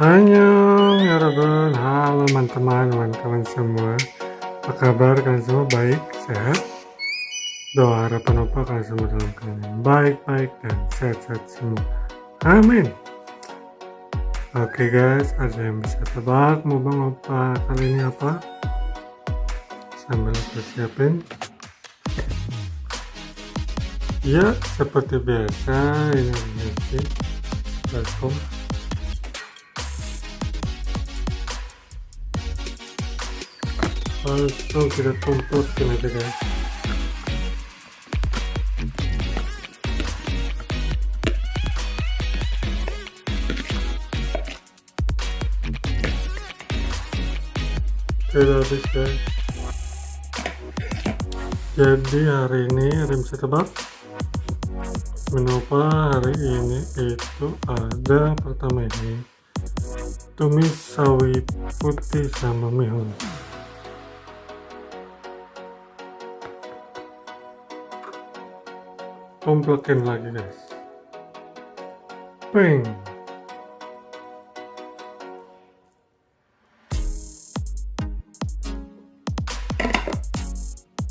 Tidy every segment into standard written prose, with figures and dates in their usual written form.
Annyeong ya Rabun, halo teman-teman semua. Apa kabar kalian semua? Baik, sehat? Doa harapan apa kalian semua dalam keadaan baik-baik dan sehat-sehat semua. Amin. Oke guys, ada yang bisa tebak mau bang apa kali ini apa? Sambil aku siapin. Ya, seperti biasa ini sih. Baskom. Langsung kita tumputin aja guys. Sudah habis guys. Jadi hari ini ada yang bisa tebak menu apa hari ini? Itu ada pertama ini tumis sawi putih sama mihun. Komplekin lagi guys. Peng.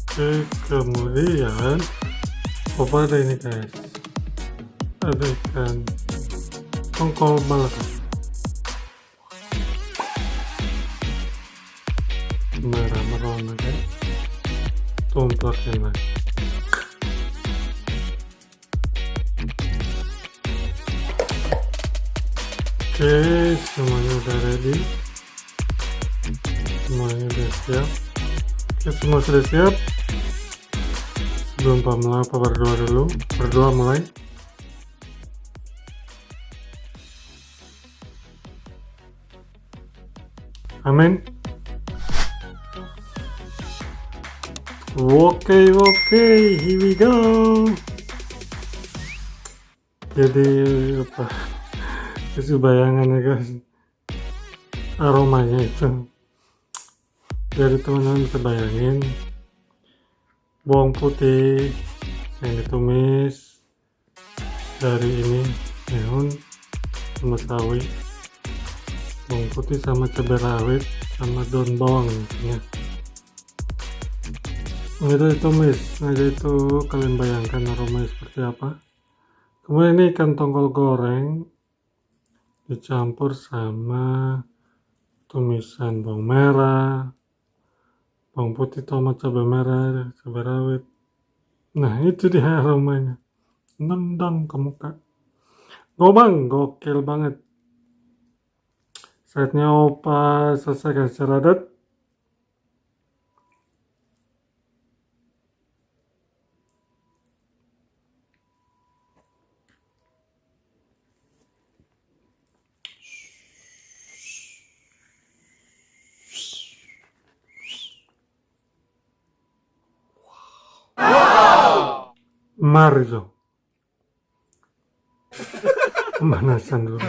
Oke, kemudian apa ada ini guys? Ada ikan tongkol Malaka. Merah merona guys. Tumplakin lagi. Oke, semuanya udah ready. Semuanya udah siap. Oke, semua sudah siap. Sebelum Pamela berdoa dulu. Berdoa mulai. Amin. Oke, here we go. Jadi apa? Itu bayangannya guys, aromanya itu. Jadi teman-teman bisa bayangin bawang putih yang ditumis, dari ini mihun sama sawi, bawang putih sama cabai rawit sama daun bawang ya. Itu ditumis. Nah itu kalian bayangkan aromanya seperti apa. Kemudian ini ikan tongkol goreng dicampur sama tumisan bawang merah, bawang putih, tomat, cabai merah, cabai rawit. Nah itu dia aromanya, nendang ke muka. Gobang, gokil banget. Saatnya opa selesaikan secara adat. Mari dong. Pemanasan dulu.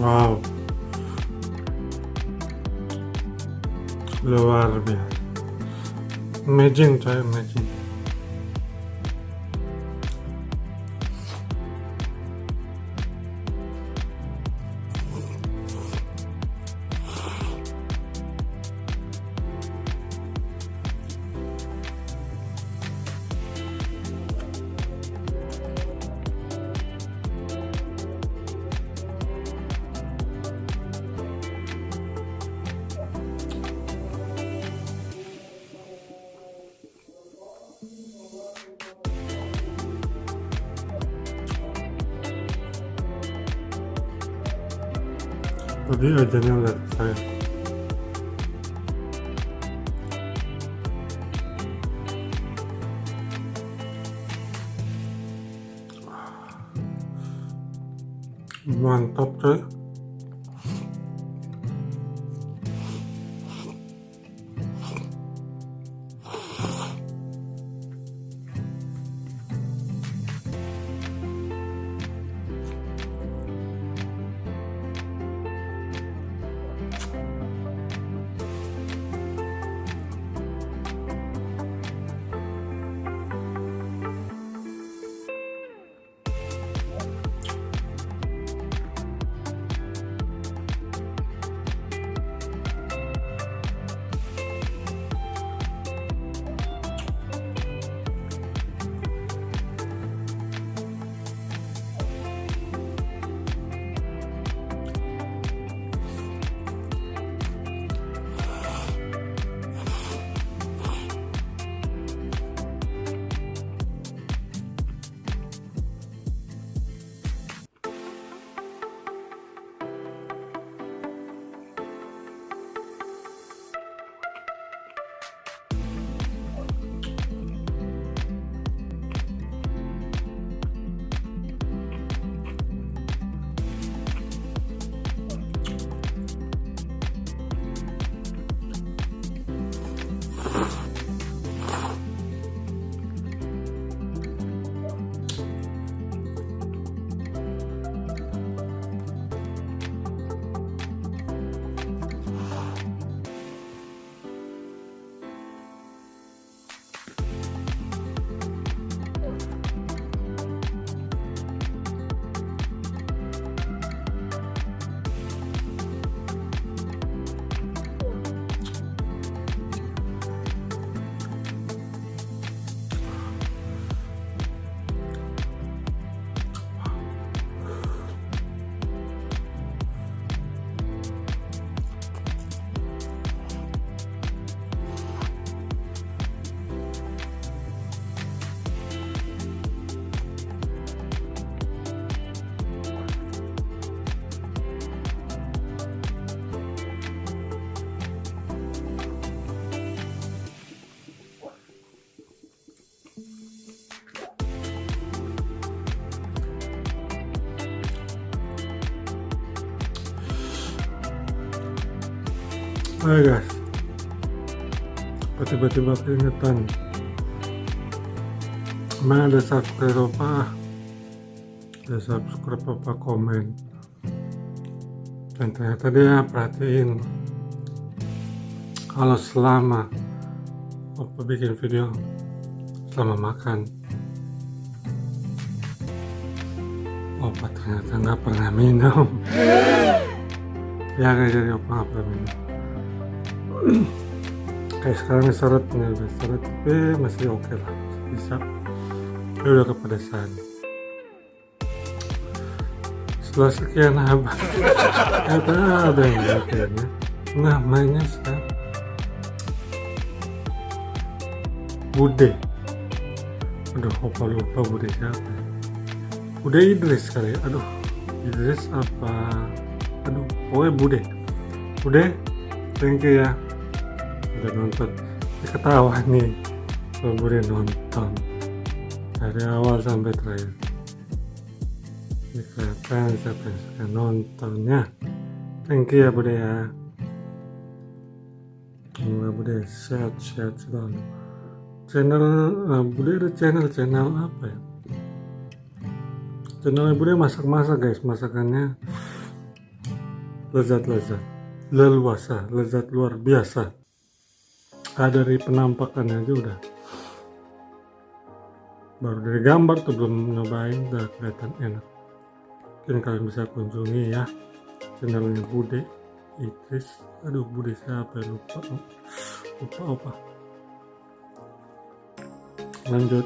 Wow, luar biasa, amazing coy, amazing. Tadi ajannya udah selesai. Mantap coy. Hai guys, tiba-tiba keingetan mana ada subscribe apa komen, dan ternyata dia perhatiin kalau selama Opa bikin video selama makan, Opa ternyata nggak pernah minum. Ya guys, jadi Opa nggak pernah minum. Kayak sekarang seret nih, udah seret tapi masih oke lah, bisa. Dia udah kepedesan. Setelah sekian abad, ternyata ada yang bikinnya. Namanya siapa? Bude. Aduh, Opa lupa Bude siapa. Bude Idris kali. Aduh, Idris apa? Aduh, pokoknya Bude. Bude, thank you ya udah nonton. Ketawa nih kalau Bude nonton dari awal sampai terakhir. Ini kelihatan siapa yang suka nontonnya. Thank you ya Bude ya. Semoga Bude sehat-sehat selalu. Channel Bude ada channel apa ya? Channelnya Bude masak-masak guys, masakannya lezat-lezat, leluasa, lezat luar biasa. Dari penampakannya aja udah, baru dari gambar tuh belum nyobain udah kelihatan enak. Mungkin kalian bisa kunjungi ya channelnya Bude Idris. Aduh, Bude siapa ya, lupa Opa. Lanjut.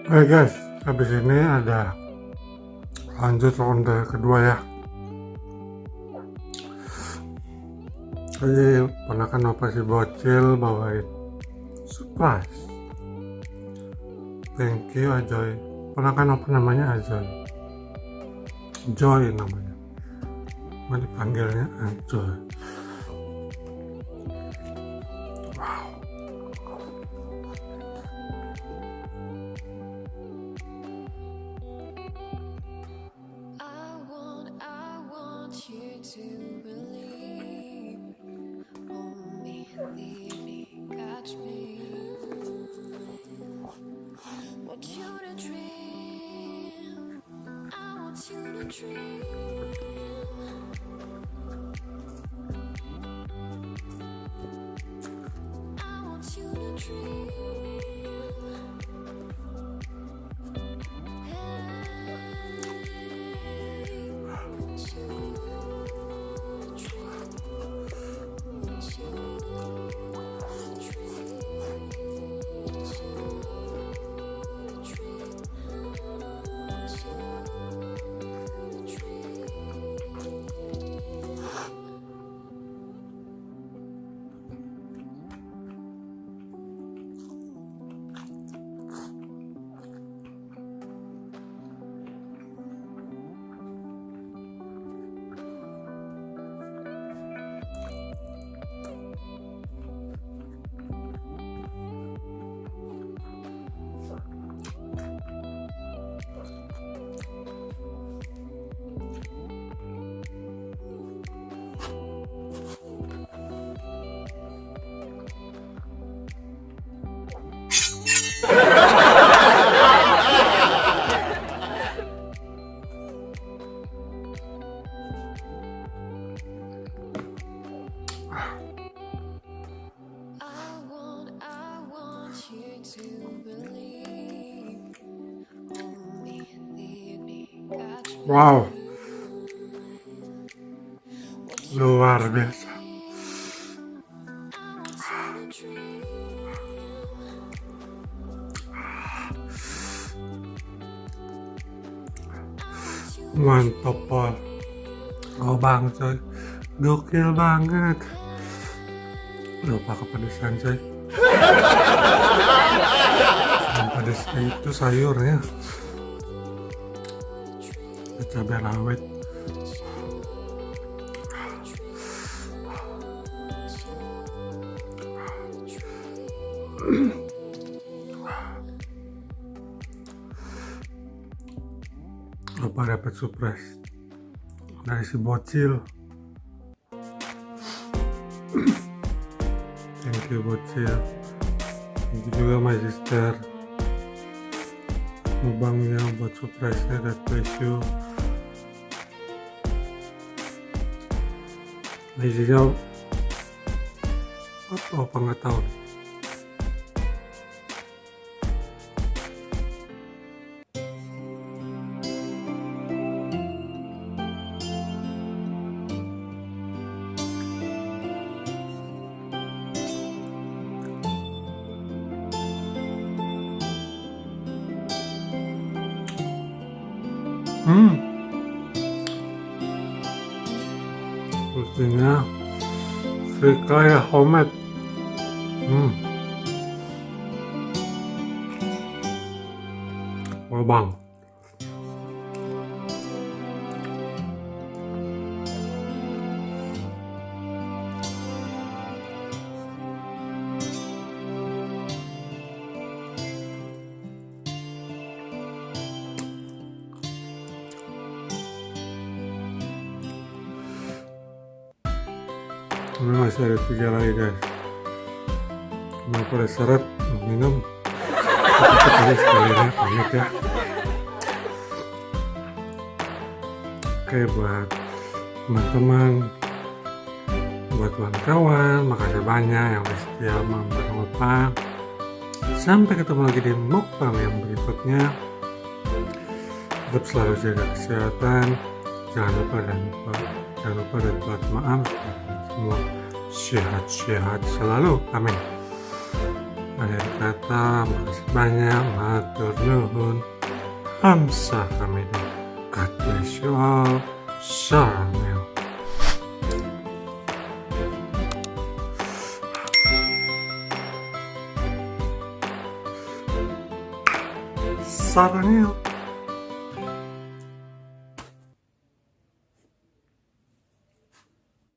Oke guys, habis ini ada lanjut ronde kedua ya. Jadi ponakan apa si bocil bawain surprise. Thank you Ajoy. Ponakan apa namanya Ajoy? Joy namanya. Mau dipanggilnya Ajoy. Wow. I want you to believe. Hold me, lead me, catch me. Want you to dream. I want you to dream. I want you to dream. I want you to believe. Hold me, lead me, catch me. Wow. Luar biasa. Mantap Pol. Oh bang coy, gokil banget. Lupa kepedesan coy. Yang pedesnya itu sayurnya, cabai rawit. Lupa dapat surprise dari si bocil. Thank you bocil. Thank you juga my sister. Mubangnya buat surprise-nya, God bless you. Isinya apa nggak tahu. Pastinya Frikaya homemade. Wah bang. Ini masih ada 3 lagi guys. Mau pada seret mau minum. Kita kali sekalian pamit ya. Oke buat teman-teman, buat kawan-kawan, makasih banyak yang setia membantu. Sampai ketemu lagi di mukbang yang berikutnya. Tetap selalu jaga kesehatan. Jangan lupa dan buat maaf. Semua sehat-sehat selalu. Amin. Akhir kata, makasih banyak, matur nuhun. Hamsa Hamida. God bless you all. Salamel. Sarangil.